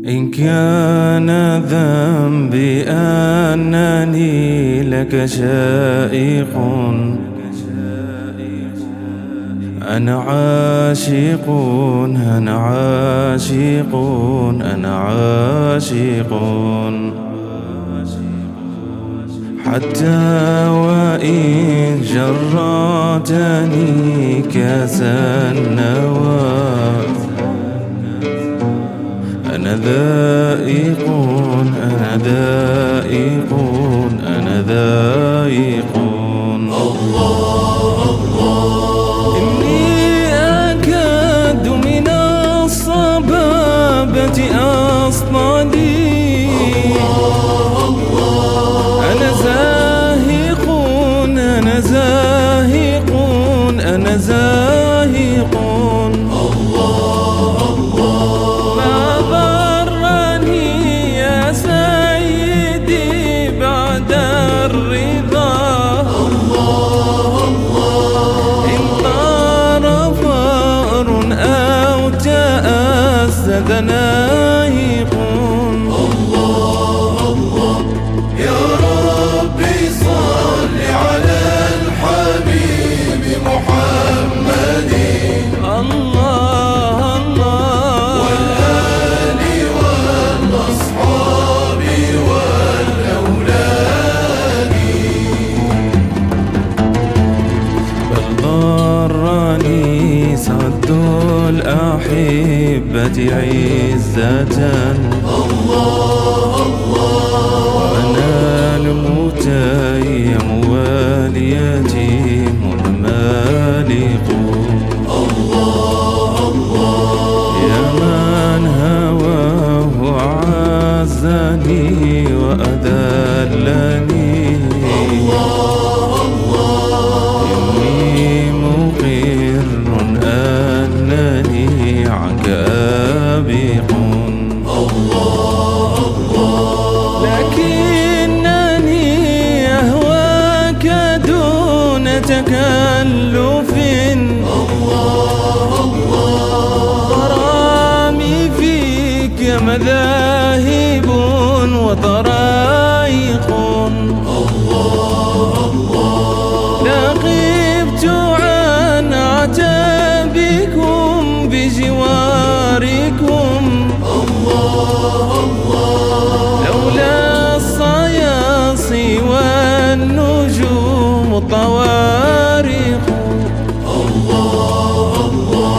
إن كان ذنبي أنني لك شائق، أنا عاشق، أنا عاشق، أنا عاشق، حتى وإن جرتني كأس النوى أنا ذائق، أنا ذائق، أنا ذائق. الله الله إني أكاد من الصبابة أصطدي، أنا زاهق، أنا زاهق، أنا زاهق. ذنائق. الله الله يا ربي صل على الحبيب محمد، الله الله، والآل والأصحاب والأولاد. بل ضرني سد الأحبة عزة، الله الله، وأنا المتيم واليتيم المالق. الله الله يا من هواه عزني وأذلني، الله الله، إني مقر أنني عنك آبق. الله الله، لكنني أهواك دون تكلف. الله الله، غرامي فيك مذاهب وطرائق. الله الله، لغبت عن عتابكم بجواركم، الله الله، لولا الصياصي والنجوم الطوارق. الله الله،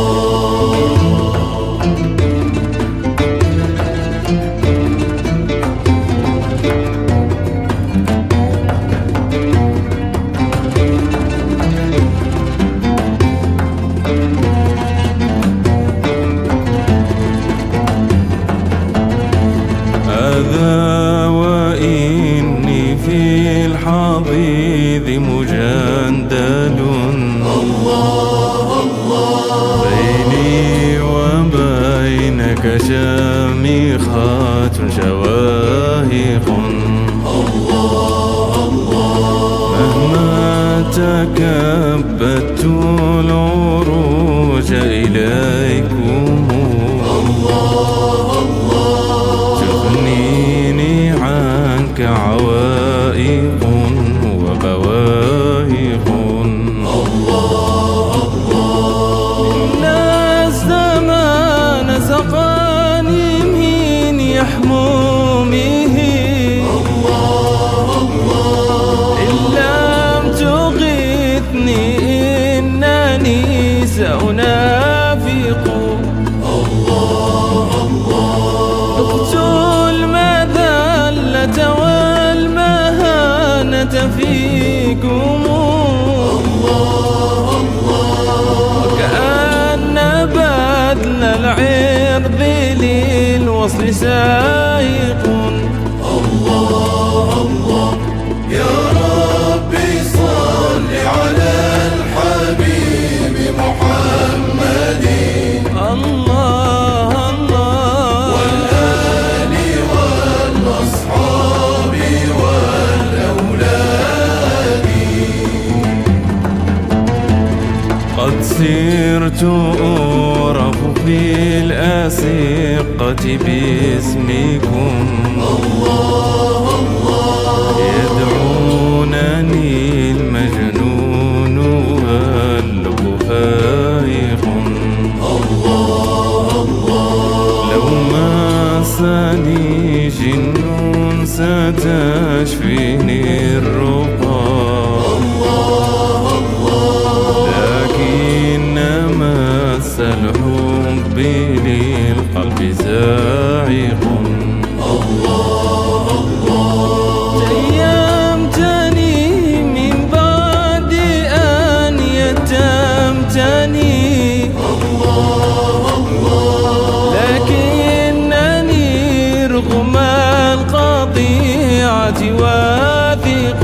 هذا وإني في الحضيض مجندل، الله الله، بيني وبينك شامخات شواهق. الله الله، مهما تكبدت العروج إليكم، الله الله، تغنيني عنك عوائق وبواهق. الله الله، إن الزمان سقاني من يحمومه، الله الله، إن لم تغثني إنني سأنافق. الله الله، ذقت المذلة والمهانة فيكم، الله الله، وكأن بذل العرض للوصل سائق. الله الله يا ربي صل على الحبيب محمد، الله الله، والآل والأصحاب والأولاد. قد سرت أعرف في الأسقة باسمكم يدعونني المجنون واللب فايق لو مسني جن ستشفيني الرقى لكن مس الحب للقلب زاعق تيمتني من بعد أن يتمتني لكنني رغم القطيعة واثق